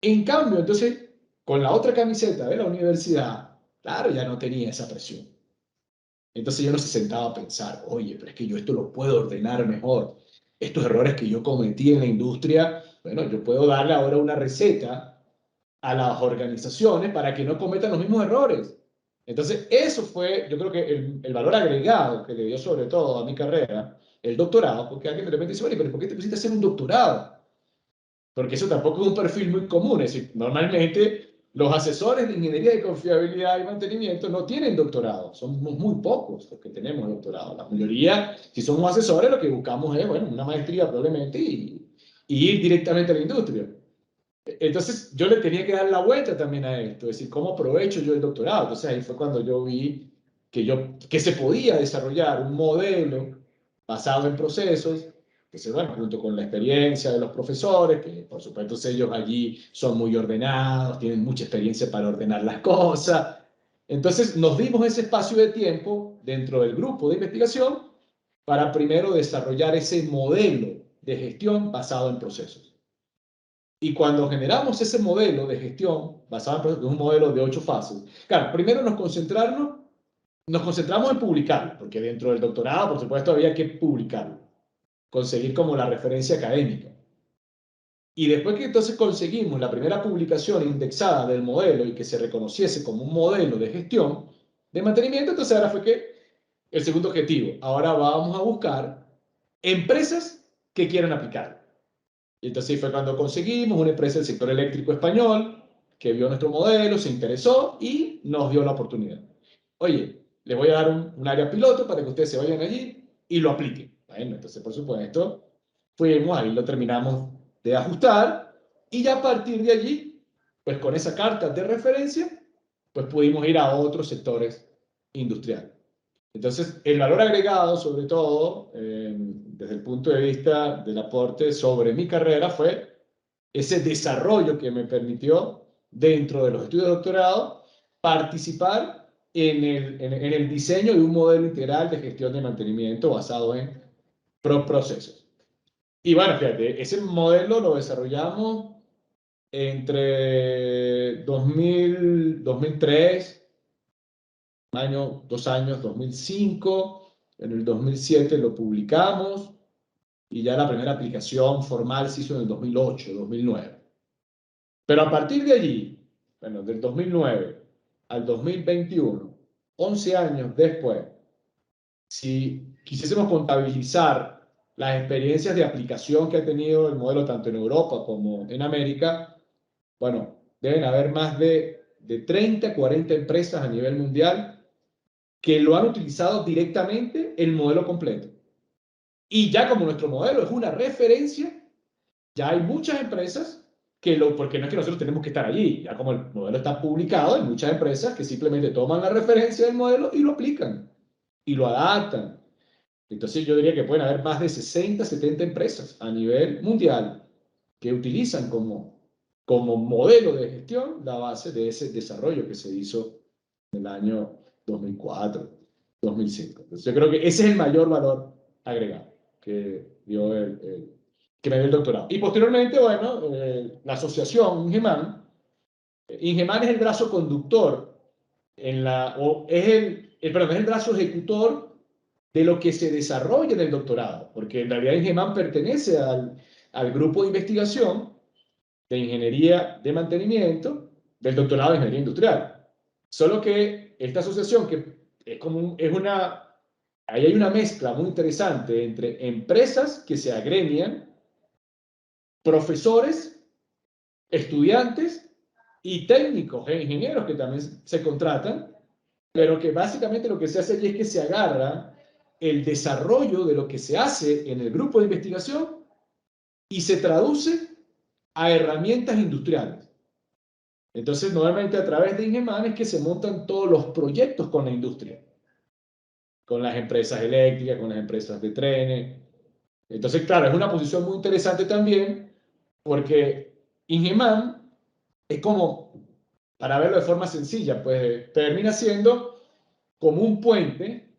En cambio, entonces, con la otra camiseta de la universidad, claro, ya no tenía esa presión. Entonces yo no se sentaba a pensar, oye, pero es que yo esto lo puedo ordenar mejor. Estos errores que yo cometí en la industria, bueno, yo puedo darle ahora una receta a las organizaciones para que no cometan los mismos errores. Entonces, eso fue, yo creo que el valor agregado que le dio sobre todo a mi carrera, el doctorado, porque alguien de repente dice, bueno, pero ¿por qué te pusiste a hacer un doctorado? Porque eso tampoco es un perfil muy común. Es decir, normalmente los asesores de ingeniería de confiabilidad y mantenimiento no tienen doctorado. Somos muy pocos los que tenemos doctorado. La mayoría, si somos asesores, lo que buscamos es, bueno, una maestría probablemente y ir directamente a la industria. Entonces, yo le tenía que dar la vuelta también a esto, es decir, ¿cómo aprovecho yo el doctorado? Entonces, ahí fue cuando yo vi que se podía desarrollar un modelo basado en procesos, que se, bueno, junto con la experiencia de los profesores, que por supuesto ellos allí son muy ordenados, tienen mucha experiencia para ordenar las cosas. Entonces, nos dimos ese espacio de tiempo dentro del grupo de investigación para primero desarrollar ese modelo de gestión basado en procesos. Y cuando generamos ese modelo de gestión basado en un modelo de 8 fases, claro, primero nos concentramos en publicarlo, porque dentro del doctorado, por supuesto, había que publicarlo, conseguir como la referencia académica. Y después que entonces conseguimos la primera publicación indexada del modelo y que se reconociese como un modelo de gestión de mantenimiento, entonces ahora fue que el segundo objetivo, ahora vamos a buscar empresas que quieran aplicarlo. Y entonces fue cuando conseguimos una empresa del sector eléctrico español que vio nuestro modelo, se interesó y nos dio la oportunidad. Oye, les voy a dar un área piloto para que ustedes se vayan allí y lo apliquen. Bueno, entonces, por supuesto, fuimos, ahí lo terminamos de ajustar y ya a partir de allí, pues con esa carta de referencia, pues pudimos ir a otros sectores industriales. Entonces, el valor agregado, sobre todo, desde el punto de vista del aporte sobre mi carrera, fue ese desarrollo que me permitió, dentro de los estudios de doctorado, participar en el diseño de un modelo integral de gestión de mantenimiento basado en procesos. Y bueno, fíjate, ese modelo lo desarrollamos entre 2003, 2 años, 2005, en el 2007 lo publicamos y ya la primera aplicación formal se hizo en el 2008, 2009. Pero a partir de allí, bueno, del 2009 al 2021, 11 años después, si quisiésemos contabilizar las experiencias de aplicación que ha tenido el modelo tanto en Europa como en América, bueno, deben haber más de 30, 40 empresas a nivel mundial que lo han utilizado directamente el modelo completo. Y ya como nuestro modelo es una referencia, ya hay muchas empresas porque no es que nosotros tenemos que estar allí, ya como el modelo está publicado, hay muchas empresas que simplemente toman la referencia del modelo y lo aplican y lo adaptan. Entonces yo diría que pueden haber más de 60, 70 empresas a nivel mundial que utilizan como modelo de gestión la base de ese desarrollo que se hizo en el año 2004, 2005. Entonces yo creo que ese es el mayor valor agregado que dio que me dio el doctorado. Y posteriormente, bueno, la asociación Ingeman, Ingeman es el brazo conductor o perdón, es el brazo ejecutor de lo que se desarrolla en el doctorado, porque en realidad Ingeman pertenece al grupo de investigación de ingeniería de mantenimiento del doctorado de ingeniería industrial. Solo que esta asociación, que ahí hay una mezcla muy interesante entre empresas que se agremian, profesores, estudiantes y técnicos e ingenieros que también se contratan, pero que básicamente lo que se hace allí es que se agarra el desarrollo de lo que se hace en el grupo de investigación y se traduce a herramientas industriales. Entonces, normalmente a través de Ingeman es que se montan todos los proyectos con la industria, con las empresas eléctricas, con las empresas de trenes. Entonces, claro, es una posición muy interesante también porque Ingeman es como, para verlo de forma sencilla, pues termina siendo como un puente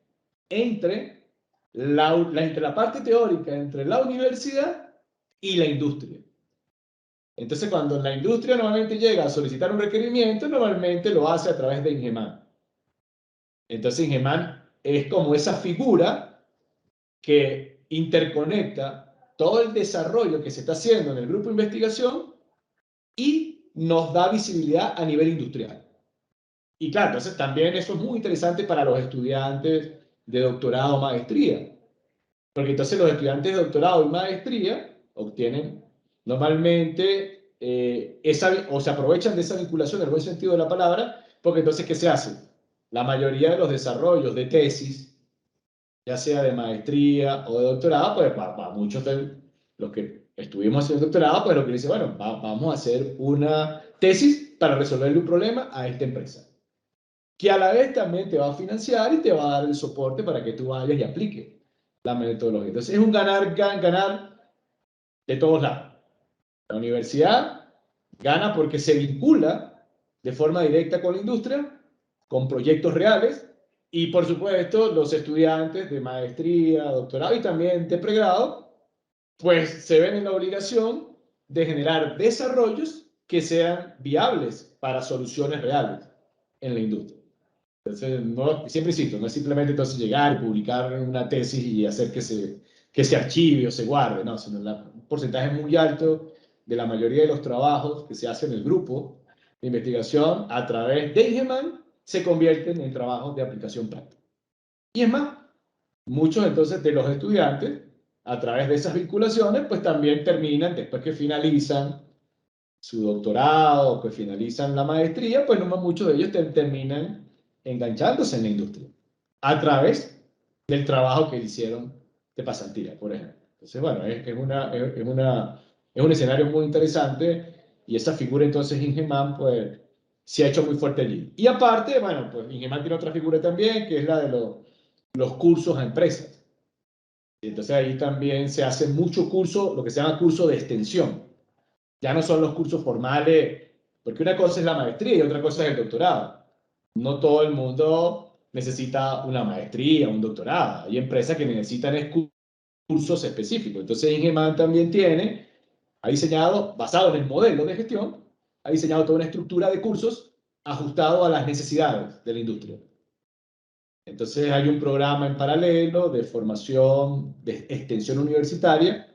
entre entre la parte teórica, entre la universidad y la industria. Entonces, cuando la industria normalmente llega a solicitar un requerimiento, normalmente lo hace a través de Ingeman. Entonces, Ingeman es como esa figura que interconecta todo el desarrollo que se está haciendo en el grupo de investigación y nos da visibilidad a nivel industrial. Y claro, entonces también eso es muy interesante para los estudiantes de doctorado o maestría, porque entonces los estudiantes de doctorado y maestría obtienen normalmente o se aprovechan de esa vinculación en el buen sentido de la palabra, porque entonces, ¿qué se hace? La mayoría de los desarrollos de tesis, ya sea de maestría o de doctorado, pues muchos de los que estuvimos haciendo doctorado, pues lo que dice, bueno, vamos a hacer una tesis para resolverle un problema a esta empresa, que a la vez también te va a financiar y te va a dar el soporte para que tú vayas y apliques la metodología. Entonces es un ganar, ganar de todos lados. La universidad gana porque se vincula de forma directa con la industria, con proyectos reales, y por supuesto los estudiantes de maestría, doctorado y también de pregrado, pues se ven en la obligación de generar desarrollos que sean viables para soluciones reales en la industria. Entonces, siempre insisto, no es simplemente entonces llegar y publicar una tesis y hacer que se archive o se guarde, no, sino un porcentaje muy alto de la mayoría de los trabajos que se hacen en el grupo de investigación a través de Ingeman se convierten en trabajos de aplicación práctica. Y es más, muchos entonces de los estudiantes, a través de esas vinculaciones, pues también terminan, después que finalizan su doctorado, que finalizan la maestría, pues no muchos de ellos terminan enganchándose en la industria a través del trabajo que hicieron de pasantía, por ejemplo. Entonces, bueno, es un escenario muy interesante y esa figura entonces Ingeman, pues, se ha hecho muy fuerte allí. Y aparte, bueno, pues Ingeman tiene otra figura también, que es la de los cursos a empresas. Y entonces ahí también se hace mucho curso, lo que se llama curso de extensión. Ya no son los cursos formales, porque una cosa es la maestría y otra cosa es el doctorado. No todo el mundo necesita una maestría, un doctorado. Hay empresas que necesitan cursos específicos. Entonces, Ingeman también ha diseñado, basado en el modelo de gestión, ha diseñado toda una estructura de cursos ajustado a las necesidades de la industria. Entonces, hay un programa en paralelo de formación, de extensión universitaria,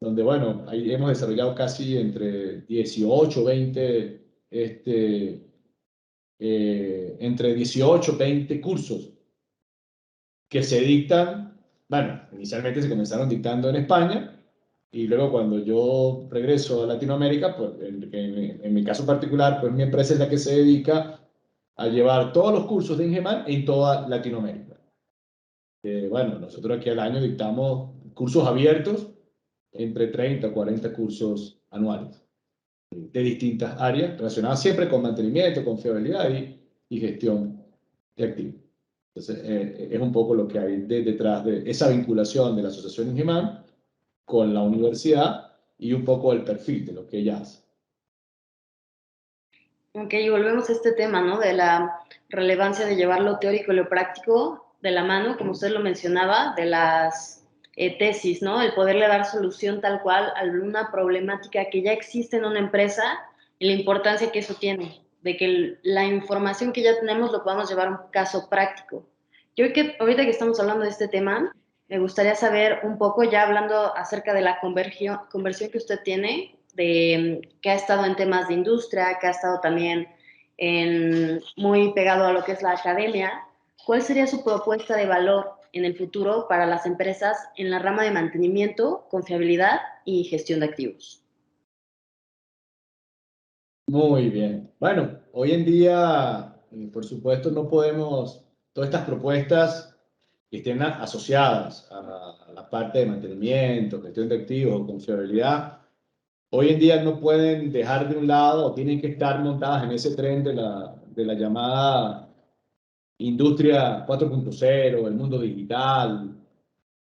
donde, bueno, ahí hemos desarrollado casi entre 18, 20, entre 18, 20 cursos que se dictan, bueno, inicialmente se comenzaron dictando en España, y luego cuando yo regreso a Latinoamérica, pues en mi caso particular, pues mi empresa es la que se dedica a llevar todos los cursos de Ingeman en toda Latinoamérica. Bueno, nosotros aquí al año dictamos cursos abiertos, entre 30 a 40 cursos anuales, de distintas áreas, relacionadas siempre con mantenimiento, con fiabilidad y gestión de activos. Entonces, es un poco lo que hay detrás de esa vinculación de la Asociación Ingeman con la universidad y un poco el perfil de lo que ella hace. Ok, y volvemos a este tema, ¿no? De la relevancia de llevar lo teórico y lo práctico de la mano, como usted lo mencionaba, de las tesis, ¿no? El poderle dar solución tal cual a una problemática que ya existe en una empresa y la importancia que eso tiene, de que la información que ya tenemos lo podamos llevar a un caso práctico. Ahorita que estamos hablando de este tema, me gustaría saber un poco, ya hablando acerca de la conversión que usted tiene, de que ha estado en temas de industria, que ha estado también muy pegado a lo que es la academia, ¿cuál sería su propuesta de valor en el futuro para las empresas en la rama de mantenimiento, confiabilidad y gestión de activos? Muy bien. Bueno, hoy en día, por supuesto, no podemos, todas estas propuestas que estén asociadas a la parte de mantenimiento, gestión de activos, confiabilidad, hoy en día no pueden dejar de un lado o tienen que estar montadas en ese tren de la llamada industria 4.0, el mundo digital,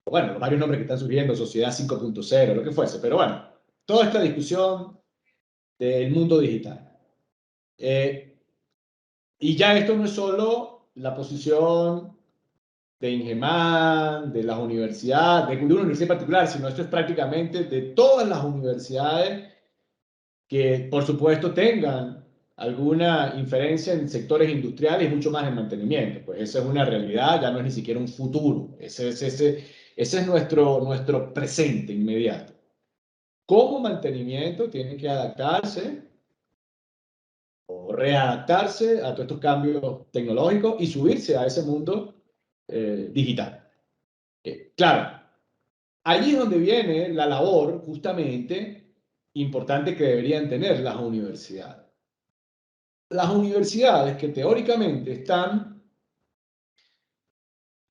o bueno, los varios nombres que están surgiendo, sociedad 5.0, lo que fuese, pero bueno, toda esta discusión del mundo digital. Y ya esto no es solo la posición de Ingeman, de las universidades, de una universidad particular, sino esto es prácticamente de todas las universidades que, por supuesto, tengan alguna inferencia en sectores industriales y mucho más en mantenimiento. Pues esa es una realidad, ya no es ni siquiera un futuro. Ese es nuestro presente inmediato. ¿Cómo mantenimiento tiene que adaptarse o readaptarse a todos estos cambios tecnológicos y subirse a ese mundo digital? Claro, allí es donde viene la labor justamente importante que deberían tener las universidades. Las universidades que teóricamente están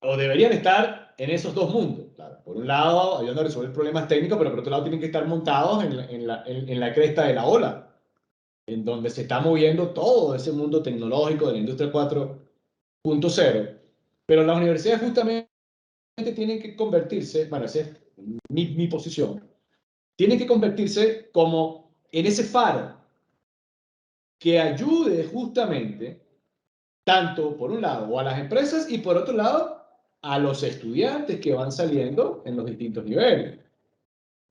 o deberían estar en esos dos mundos. Claro, por un lado, ayudando a resolver problemas técnicos, pero por otro lado tienen que estar montados en la cresta de la ola, en donde se está moviendo todo ese mundo tecnológico de la industria 4.0. Pero las universidades justamente tienen que convertirse, bueno, esa es mi posición, tienen que convertirse como en ese faro que ayude justamente tanto por un lado o a las empresas y por otro lado a los estudiantes que van saliendo en los distintos niveles.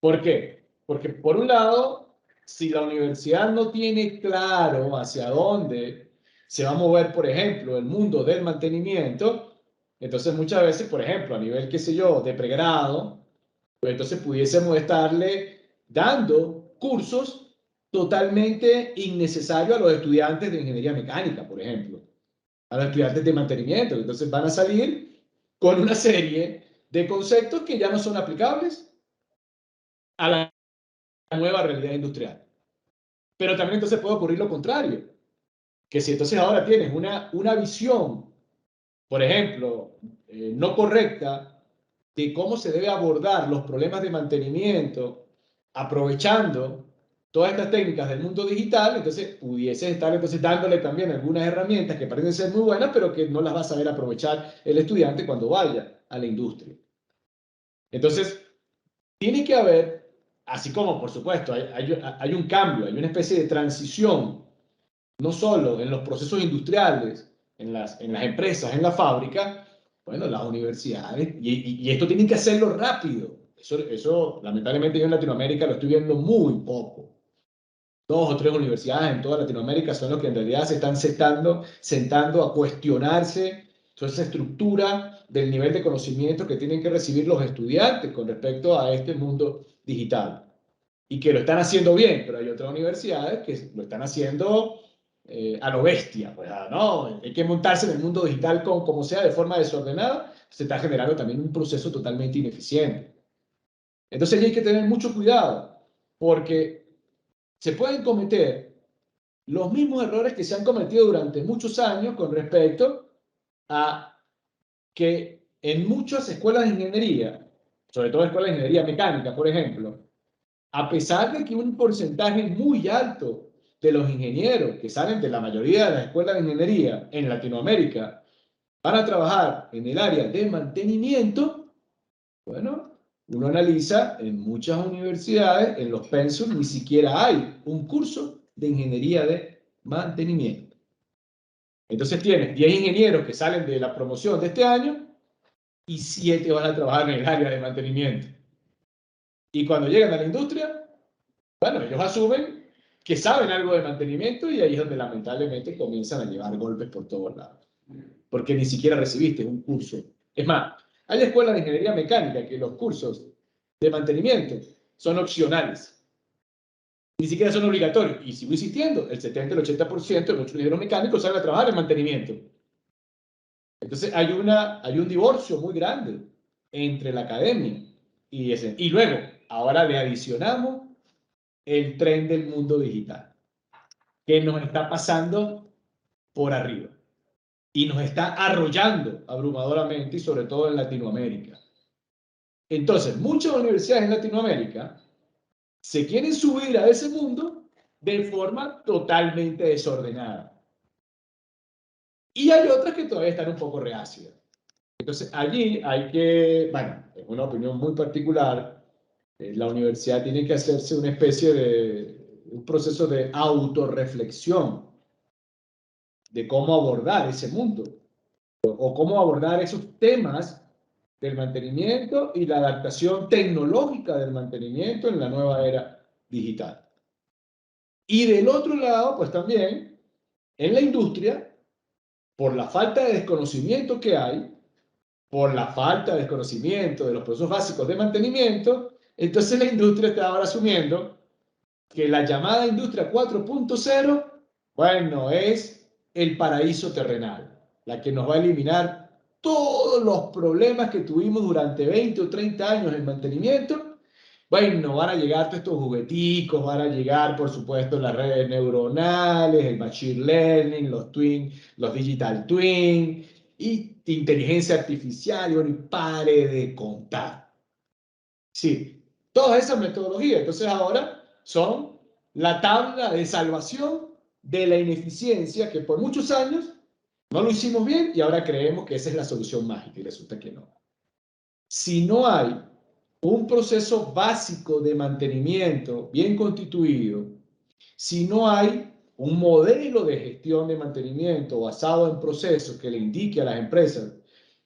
¿Por qué? Porque por un lado, si la universidad no tiene claro hacia dónde se va a mover, por ejemplo, el mundo del mantenimiento, entonces muchas veces, por ejemplo, a nivel, qué sé yo, de pregrado, pues entonces pudiésemos estarle dando cursos totalmente innecesarios a los estudiantes de ingeniería mecánica, por ejemplo, a los estudiantes de mantenimiento. Entonces van a salir con una serie de conceptos que ya no son aplicables a la nueva realidad industrial. Pero también entonces puede ocurrir lo contrario, que si entonces ahora tienes una visión, por ejemplo, no correcta de cómo se debe abordar los problemas de mantenimiento, aprovechando todas estas técnicas del mundo digital, entonces pudieses estar entonces dándole también algunas herramientas que parecen ser muy buenas, pero que no las va a saber aprovechar el estudiante cuando vaya a la industria. Entonces, tiene que haber así como, por supuesto, hay un cambio, hay una especie de transición, no solo en los procesos industriales, en las empresas, en la fábrica, bueno, las universidades, y esto tienen que hacerlo rápido. Eso, lamentablemente, yo en Latinoamérica lo estoy viendo muy poco. Dos o tres universidades en toda Latinoamérica son los que en realidad se están sentando a cuestionarse toda esa estructura del nivel de conocimiento que tienen que recibir los estudiantes con respecto a este mundo digital. Y que lo están haciendo bien, pero hay otras universidades que lo están haciendo a lo bestia. Pues, no, hay que montarse en el mundo digital como sea, de forma desordenada, se está generando también un proceso totalmente ineficiente. Entonces hay que tener mucho cuidado, porque se pueden cometer los mismos errores que se han cometido durante muchos años con respecto a que en muchas escuelas de ingeniería, sobre todo escuelas de ingeniería mecánica, por ejemplo, a pesar de que un porcentaje muy alto de los ingenieros que salen de la mayoría de las escuelas de ingeniería en Latinoamérica van a trabajar en el área de mantenimiento, bueno, uno analiza en muchas universidades, en los pensos, ni siquiera hay un curso de ingeniería de mantenimiento. Entonces tienes 10 ingenieros que salen de la promoción de este año y 7 van a trabajar en el área de mantenimiento. Y cuando llegan a la industria, bueno, ellos asumen que saben algo de mantenimiento y ahí es donde lamentablemente comienzan a llevar golpes por todos lados. Porque ni siquiera recibiste un curso. Es más, hay escuelas de ingeniería mecánica que los cursos de mantenimiento son opcionales. Ni siquiera son obligatorios. Y sigo insistiendo, el 70, el 80% de muchos ingenieros mecánicos salen a trabajar en mantenimiento. Entonces hay un divorcio muy grande entre la academia y ese. Y luego, ahora le adicionamos el tren del mundo digital, que nos está pasando por arriba y nos está arrollando abrumadoramente y sobre todo en Latinoamérica. Entonces, muchas universidades en Latinoamérica se quieren subir a ese mundo de forma totalmente desordenada. Y hay otras que todavía están un poco reacias. Entonces, allí hay que, bueno, es una opinión muy particular, la universidad tiene que hacerse una especie de un proceso de autorreflexión de cómo abordar ese mundo o cómo abordar esos temas del mantenimiento y la adaptación tecnológica del mantenimiento en la nueva era digital. Y del otro lado, pues también en la industria, por la falta de desconocimiento que hay, por la falta de desconocimiento de los procesos básicos de mantenimiento, entonces la industria está ahora asumiendo que la llamada industria 4.0, bueno, es el paraíso terrenal, la que nos va a eliminar todos los problemas que tuvimos durante 20 o 30 años en mantenimiento. Bueno, van a llegar todos estos jugueticos, van a llegar, por supuesto, las redes neuronales, el machine learning, los twin, los digital twin y inteligencia artificial, y bueno, y pare de contar. Sí, todas esas metodologías, entonces ahora son la tabla de salvación de la ineficiencia que por muchos años no lo hicimos bien y ahora creemos que esa es la solución mágica y resulta que no. Si no hay un proceso básico de mantenimiento bien constituido, si no hay un modelo de gestión de mantenimiento basado en procesos que le indique a las empresas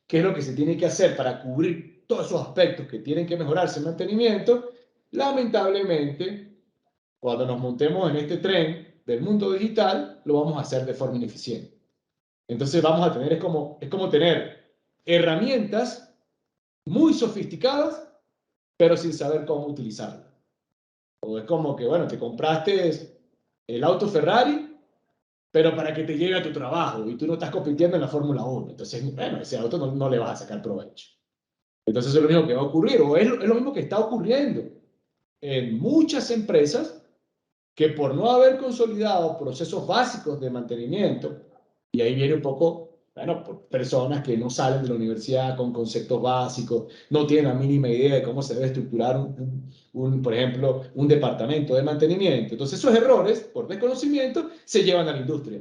qué es lo que se tiene que hacer para cubrir todos esos aspectos que tienen que mejorarse en mantenimiento, lamentablemente, cuando nos montemos en este tren del mundo digital, lo vamos a hacer de forma ineficiente. Entonces vamos a tener, es como tener herramientas muy sofisticadas, pero sin saber cómo utilizarlas. O es como que, bueno, te compraste el auto Ferrari, pero para que te llegue a tu trabajo y tú no estás compitiendo en la Fórmula 1. Entonces, bueno, ese auto no le vas a sacar provecho. Entonces es lo mismo que va a ocurrir, o es lo mismo que está ocurriendo en muchas empresas que por no haber consolidado procesos básicos de mantenimiento, y ahí viene un poco, bueno, por personas que no salen de la universidad con conceptos básicos, no tienen la mínima idea de cómo se debe estructurar por ejemplo, un departamento de mantenimiento. Entonces esos errores, por desconocimiento, se llevan a la industria.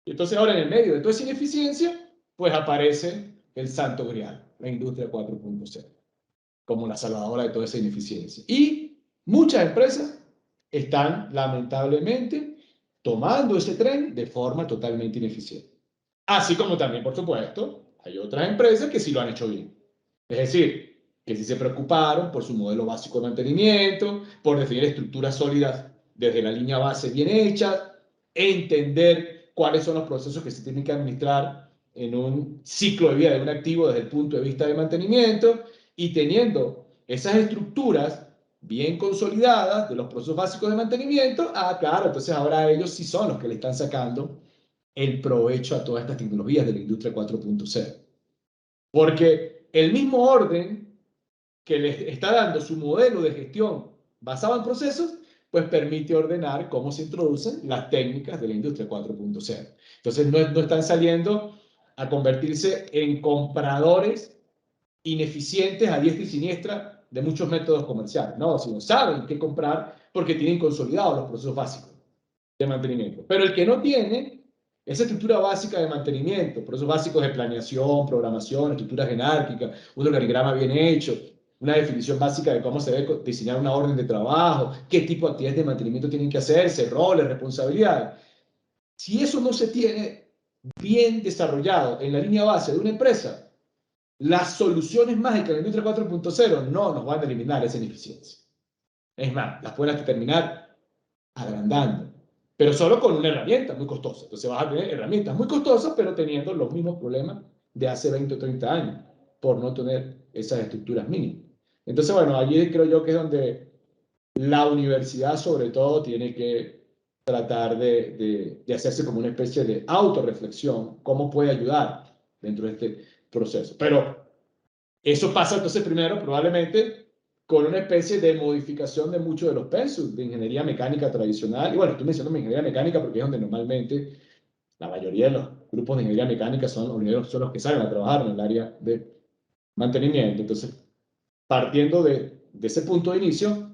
Y entonces ahora en el medio de toda esa ineficiencia, pues aparece el santo grial, la industria 4.0. como la salvadora de toda esa ineficiencia. Y muchas empresas están lamentablemente tomando ese tren de forma totalmente ineficiente. Así como también, por supuesto, hay otras empresas que sí lo han hecho bien. Es decir, que sí se preocuparon por su modelo básico de mantenimiento, por definir estructuras sólidas desde la línea base bien hechas, entender cuáles son los procesos que se tienen que administrar en un ciclo de vida de un activo desde el punto de vista de mantenimiento, y teniendo esas estructuras bien consolidadas de los procesos básicos de mantenimiento, claro, entonces ahora ellos sí son los que le están sacando el provecho a todas estas tecnologías de la industria 4.0. Porque el mismo orden que les está dando su modelo de gestión basado en procesos, pues permite ordenar cómo se introducen las técnicas de la industria 4.0. Entonces no están saliendo a convertirse en compradores ineficientes a diestra y siniestra de muchos métodos comerciales, no, sino saben qué comprar porque tienen consolidados los procesos básicos de mantenimiento. Pero el que no tiene esa estructura básica de mantenimiento, procesos básicos de planeación, programación, estructuras jerárquicas, un organigrama bien hecho, una definición básica de cómo se debe diseñar una orden de trabajo, qué tipo de actividades de mantenimiento tienen que hacerse, roles, responsabilidades. Si eso no se tiene bien desarrollado en la línea base de una empresa, las soluciones mágicas de la industria 4.0 no nos van a eliminar esa ineficiencia. Es más, las pueden hasta terminar agrandando, pero solo con una herramienta muy costosa. Entonces vas a tener herramientas muy costosas, pero teniendo los mismos problemas de hace 20 o 30 años, por no tener esas estructuras mínimas. Entonces, bueno, allí creo yo que es donde la universidad sobre todo tiene que tratar de hacerse como una especie de autorreflexión, cómo puede ayudar dentro de este proceso. Pero eso pasa entonces primero probablemente con una especie de modificación de muchos de los pensos de ingeniería mecánica tradicional. Y bueno, estoy mencionando ingeniería mecánica porque es donde normalmente la mayoría de los grupos de ingeniería mecánica son los ingenieros son los que salen a trabajar en el área de mantenimiento. Entonces, partiendo de ese punto de inicio,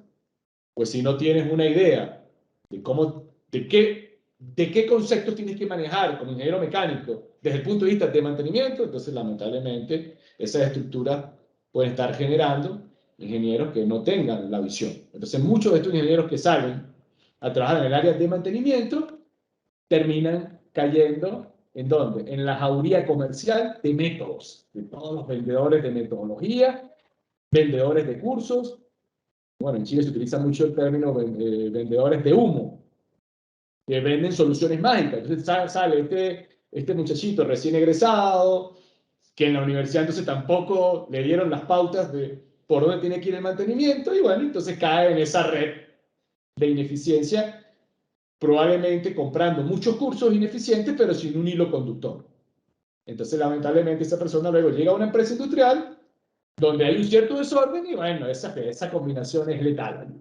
pues si no tienes una idea de cómo, de qué conceptos tienes que manejar como ingeniero mecánico desde el punto de vista de mantenimiento, entonces lamentablemente esas estructuras pueden estar generando ingenieros que no tengan la visión. Entonces muchos de estos ingenieros que salen a trabajar en el área de mantenimiento terminan cayendo ¿en dónde? En la jauría comercial de métodos, de todos los vendedores de metodología, vendedores de cursos. Bueno, en Chile se utiliza mucho el término vendedores de humo, que venden soluciones mágicas. Entonces sale este muchachito recién egresado, que en la universidad entonces tampoco le dieron las pautas de por dónde tiene que ir el mantenimiento, y bueno, entonces cae en esa red de ineficiencia, probablemente comprando muchos cursos ineficientes, pero sin un hilo conductor. Entonces, lamentablemente, esa persona luego llega a una empresa industrial donde hay un cierto desorden y bueno, esa combinación es letal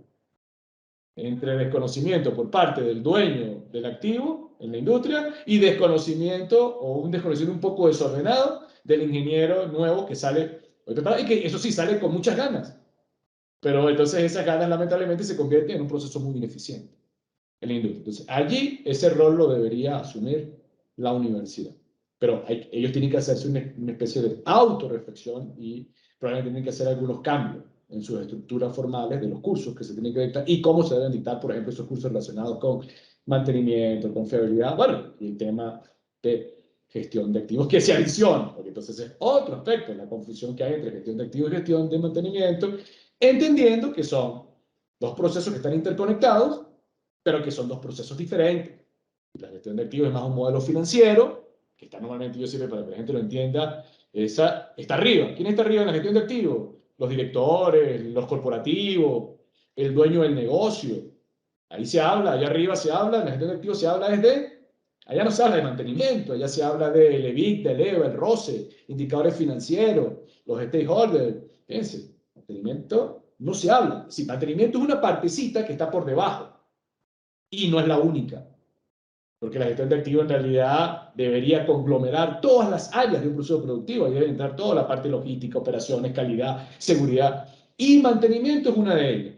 entre desconocimiento por parte del dueño del activo en la industria y desconocimiento o un desconocimiento un poco desordenado del ingeniero nuevo que sale, y que eso sí sale con muchas ganas, pero entonces esas ganas lamentablemente se convierten en un proceso muy ineficiente en la industria. Entonces allí ese rol lo debería asumir la universidad, pero ellos tienen que hacerse una especie de autorreflexión y probablemente tienen que hacer algunos cambios en sus estructuras formales de los cursos que se tienen que dictar y cómo se deben dictar, por ejemplo, esos cursos relacionados con mantenimiento, con fiabilidad, bueno, y el tema de gestión de activos que se adiciona, porque entonces es otro aspecto, la confusión que hay entre gestión de activos y gestión de mantenimiento, entendiendo que son dos procesos que están interconectados, pero que son dos procesos diferentes. La gestión de activos es más un modelo financiero, que está normalmente, yo sirve para que la gente lo entienda, está arriba. ¿Quién está arriba en la gestión de activos? Los directores, los corporativos, el dueño del negocio. Ahí se habla, allá arriba se habla, en la gestión de activos se habla desde, allá no se habla de mantenimiento, allá se habla del EBITDA, del EVA, el ROCE, indicadores financieros, los stakeholders. Fíjense, mantenimiento no se habla. Si mantenimiento es una partecita que está por debajo y no es la única. Porque la gestión de activos en realidad debería conglomerar todas las áreas de un proceso productivo. Ahí debe entrar toda la parte logística, operaciones, calidad, seguridad. Y mantenimiento es una de ellas.